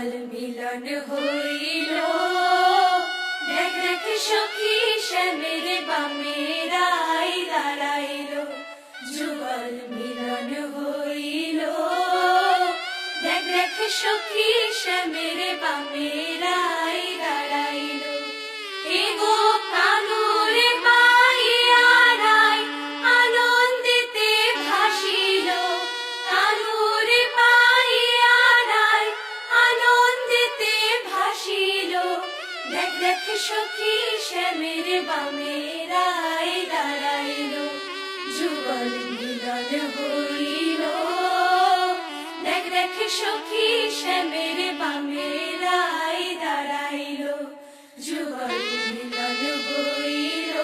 যুগল মিলন হইল, দেখ দেখ সখী শ্যামের বামে রাই দাঁড়াইল। যুগল মিলন হইল, দেখ দেখ সখী শ্যামের বামে রাই দাঁড়াইল। এগো কানুরে পাইয়া রাই আনন্দিতে ভাসিল, কানুরে পাইয়া রাই আনন্দিতে ভাসিল। দেখ দেখ সখী শ্যামের বামে রাই দাঁড়াইল। যুগল মিলন হইল, দেখ দেখ সখী শ্যামের বামে রাই দাঁড়াইল। যুগল মিলন হইল,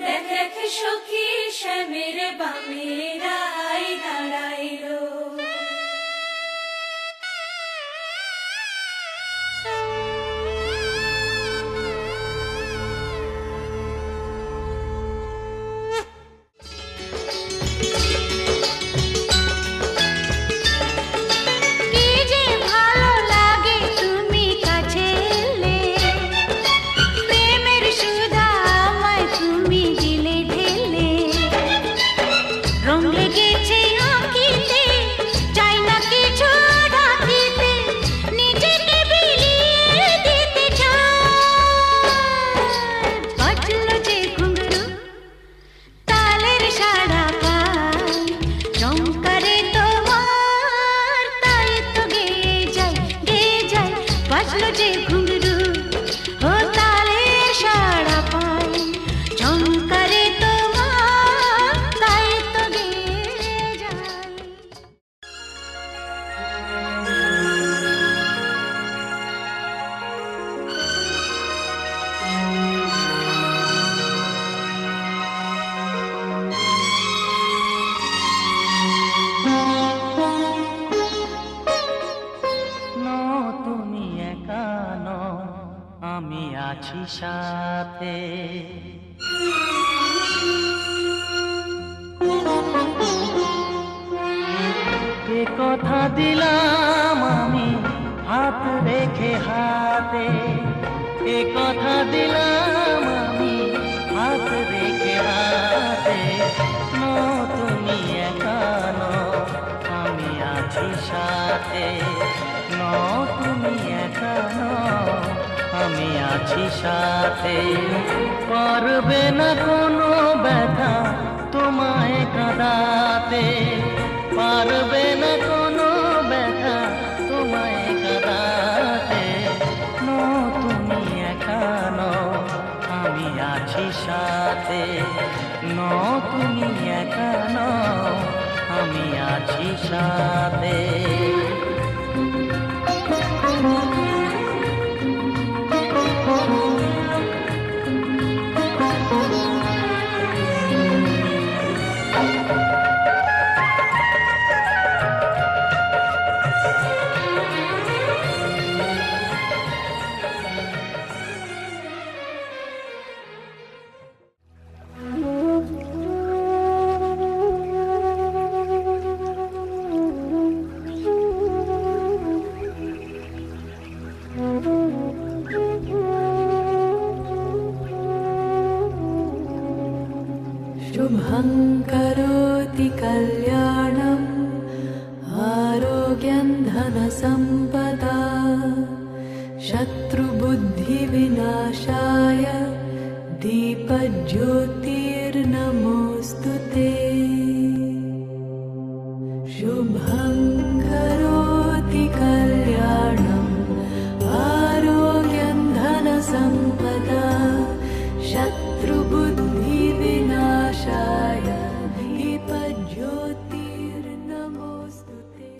দেখ দেখ সখী শ্যামের বামে রাই দাঁড়াইল। আমি আছি সাথে, এ কথা দিলাম আমি হাত রেখে হাতে, এ কথা দিলাম আমি হাত রেখে হাতে। তুমি একা নও, আমি আছি সাথে। তুমি একা নও, আমি আছি সাথে। পারবে না কোনো ব্যথা তোমায় কাঁদাতে, পারবে না কোনো ব্যথা তোমায় কাঁদাতে। তুমি একা নও, আমি আছি সাথে। তুমি একা নও, আমি আছি সাথে। शुभं करोति कल्याणम् आरोग्यं धनसम्पदा शत्रुबुद्धिविनाशाय दीपज्योतिर्नमोऽस्तुते। शुभं करोति कल्याणम् आरोग्यं धनसम्पदा शत्रुबुद्धिविनाशाय दीपज्योतिर्नमोऽस्तुते।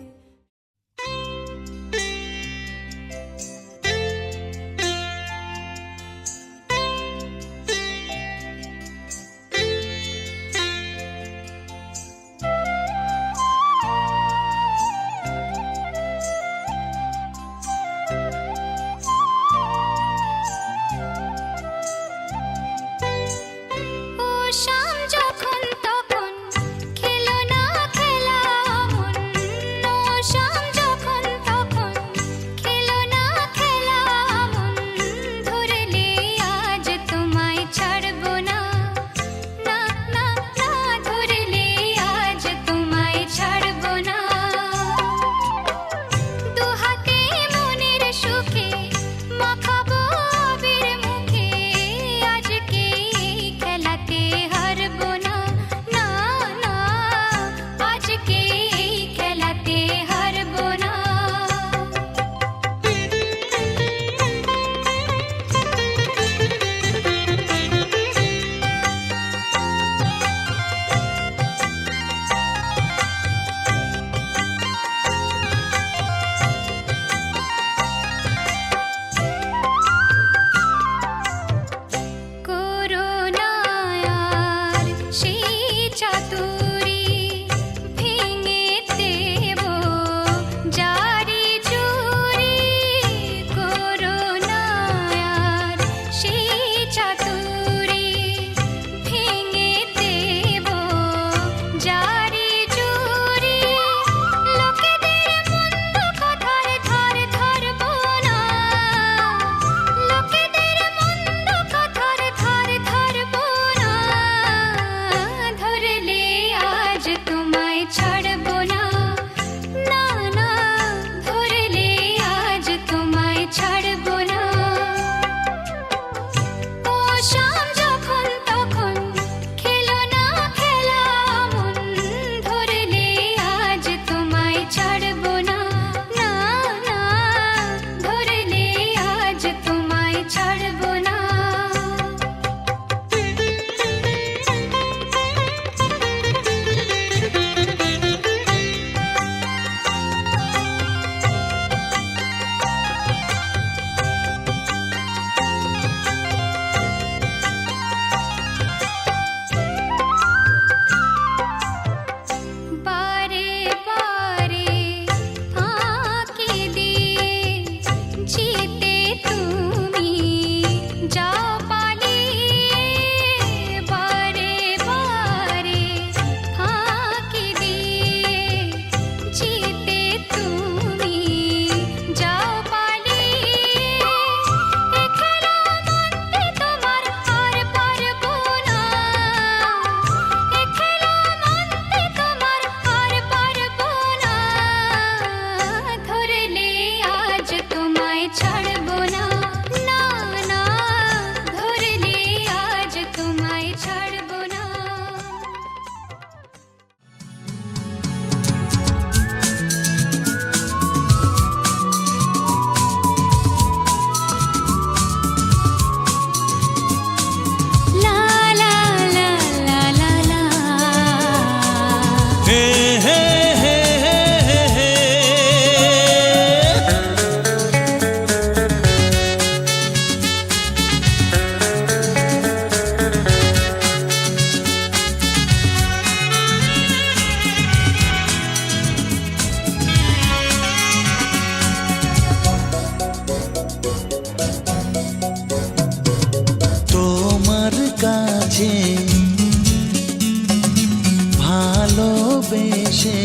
এসে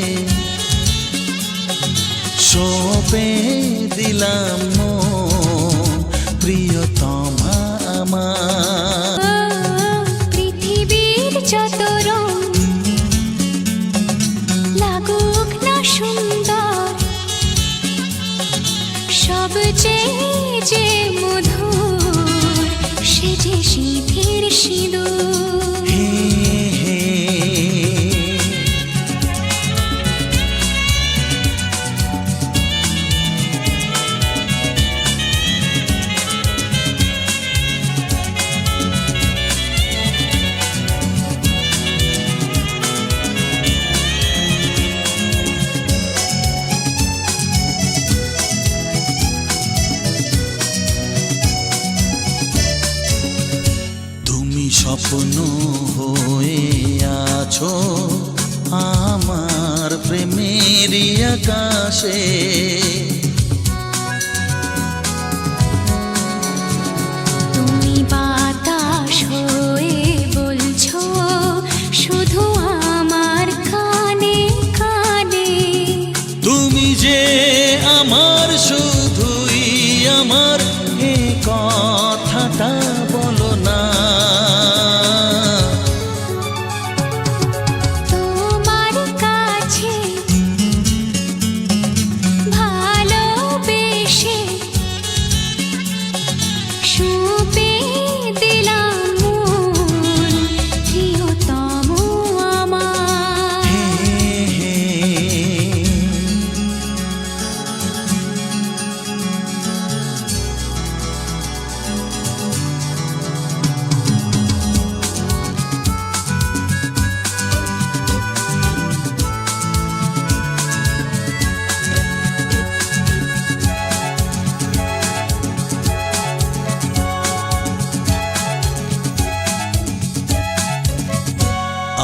সঁপে দিলাম মন প্রিয়তমা আমার। পৃথিবীর যত রং লাগুক না সুন্দর, সবচেয়ে যে মধুর সে যে সিঁথির সিঁদুর। হে হে স্বপ্ন হয়ে আছো আমার প্রেমের আকাশে, তুমি বাতাস হয়ে বলছো শুধু আমার কানে কানে। তুমি যে আমার শুধুই আমার, এ কথাটা বলো না। তোমার কাছে ভালোবেসে সঁপে দিলাম মন প্রিয়তম আমার। হে হে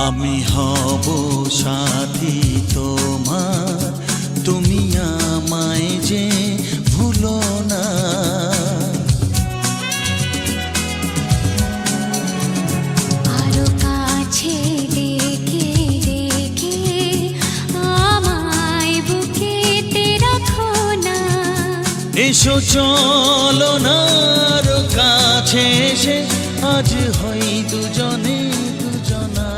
আমি হব সাথী তোমার, তুমি আমায় যে ভুলো না। আরো কাছে ডেকে ডেকে আমায় বুকেতে রাখো না। এসো চলো না আরো কাছে এসে আজ হই দুজনে দুজনা।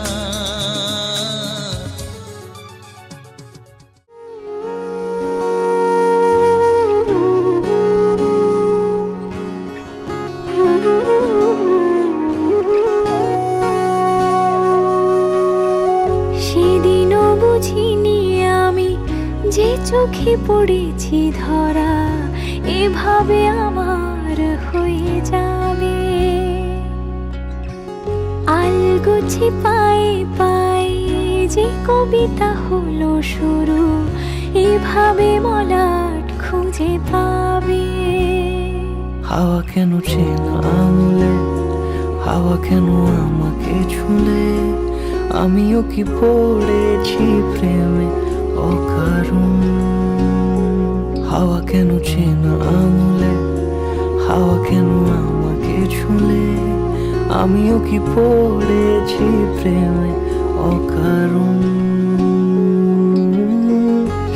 সেদিনও বুঝিনি আমি যে চোখে পড়েছি ধরা এভাবে আমার হয়ে যাবে। আলগোছে পায়ে পায়ে যে কবিতা হলো শুরু, এভাবে মলাট খুঁজে পাবে। হাওয়া কেন চেনা আঙুলে, হাওয়া কেন আমাকে ছুলে, আমিও কি পড়েছি প্রেমে অকারণ। হাওয়া কেন চেনা আঙুলে, হাওয়া কেন আমাকে ছুলে, আমিও কি পড়েছি প্রেমে অকারণ।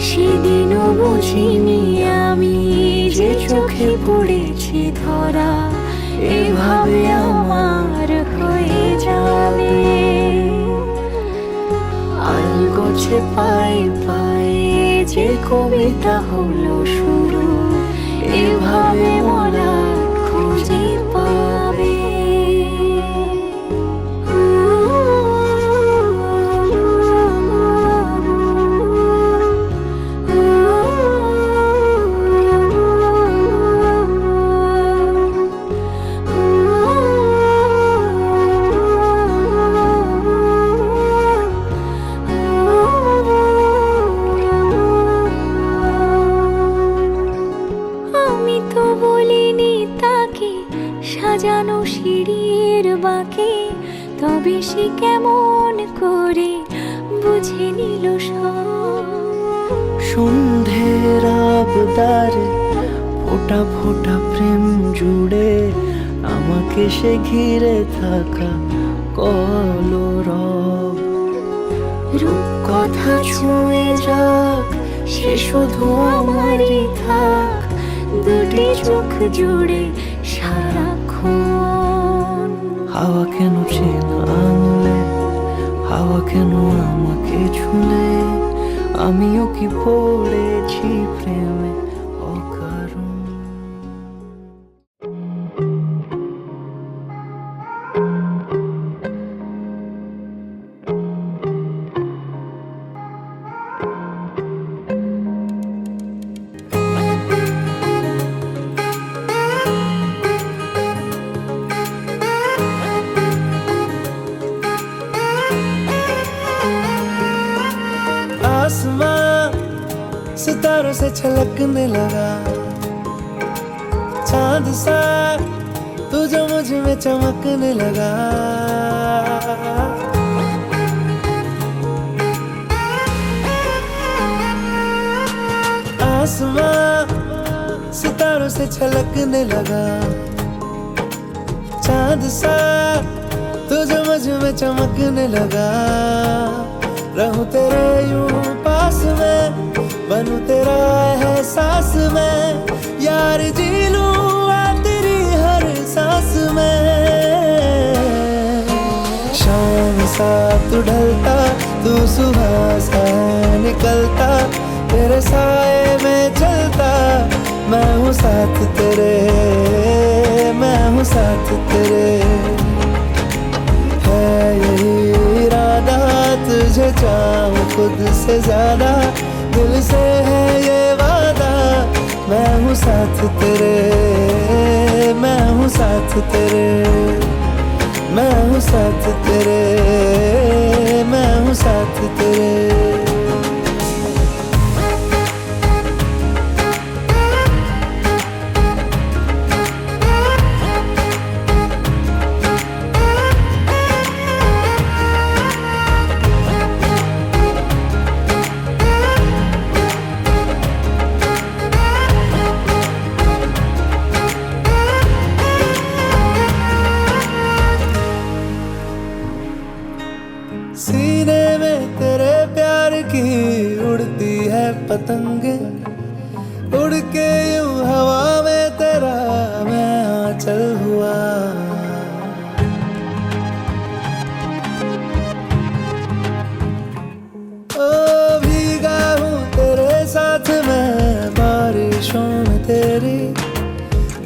সেদিনও বুঝিনি আমি যে চোখে পড়েছি ধরা এভাবে আমার হয়ে যাবে। আলগোছে পায়ে পায়ে যে কবিতা হলো শুরু, এভাবে মলা খুঁজে পাবে। সাজানো সিঁড়ির বাঁকে, তবে সে কেমন করে বুঝে নিল সব। সন্ধ্যের আবদারে ফোটা ফোটা প্রেম জুড়ে, আমাকে সে ঘিরে থাকা কলরব। রূপ কথা ছুঁয়ে যাক, সে শুধু আমারই থাক, দুটি চোখ জুড়ে সারাক্ষণ। হাওয়া কেন চেনা আঙুলে, হাওয়া কেন আমাকে ছুলে, আমিও কি পড়েছি প্রেমে অকারণ। आसमां सितारों से छलकने लगा, चांद सा तू जो मुझ में चमकने लगा। आसमां सितारों से छलकने लगा, चांद सा तू जो मुझ में चमकने लगा। रहूं तेरे यूं पास में, बनूं तेरा एहसास में, यार जी लूं आ तेरी हर सांस में। शाम सा तू ढलता, तू सुबह सा निकलता, तेरे साए में चलता, मैं हूँ साथ तेरे, मैं हूँ साथ तेरे। है यही इरादा तुझे चाहूं खुद से ज्यादा, दिल से है ये वादा, मैं हूँ साथ तेरे, मैं हूँ साथ तेरे, मैं हूँ साथ तेरे, मैं हूँ साथ तेरे। सीने में तेरे प्यार की उड़ती है पतंगे, उड़ के यूं हवा में तेरा मैं आंचल हुआ। ओ भीगा हूँ तेरे साथ मैं बारिशों में तेरी,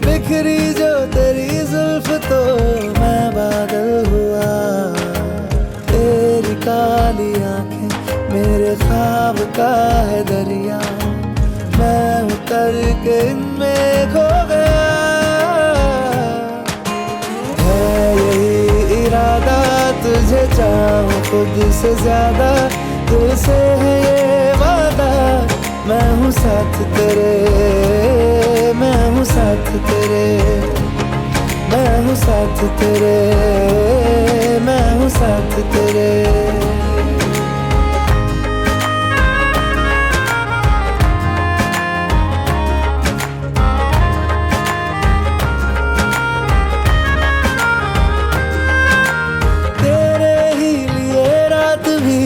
बिखरी जो तेरी जुल्फ तो मैं बादल हुआ। तेरी काली आंखें मेरे ख्वाब का है दरिया, मैं उतर के इनमें खो गया। है यही इरादा तुझे चाहूं खुद से ज्यादा, दिल से है ये वादा, मैं हूँ साथ तेरे, मैं हूँ साथ तेरे, मैं हूँ साथ तेरे, मैं हूँ साथ तेरे। तेरे ही लिए रात भी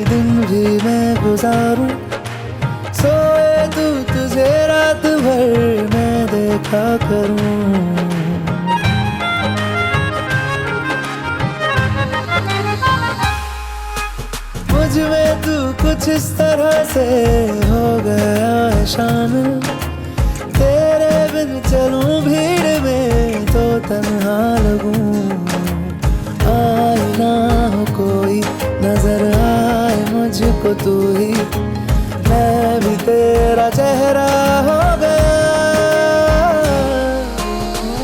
दिन भी मैं गुजारूं, सोए तू तुझे रात भर मैं देखा करूं। मुझ में तू कुछ इस तरह से हो गया है शामिल, तेरे बिन चलूं भीड़ में तो तन्हा लगूं। आए ना हो कोई नजर आए मुझको तू ही, मैं भी तेरा चेहरा हो गया।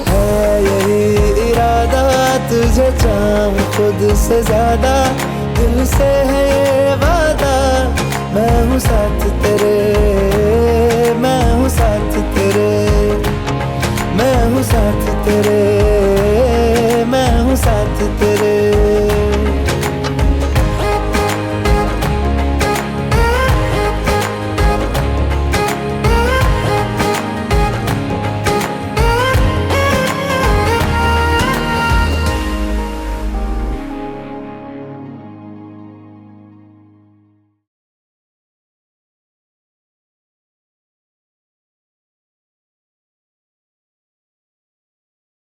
है यही इरादा तुझे चाहूं खुद से ज्यादा, दिल से है ये वादा, मैं हूँ साथ तेरे, मैं हूँ साथ तेरे, मैं हूँ साथ तेरे, मैं हूँ साथ तेरे।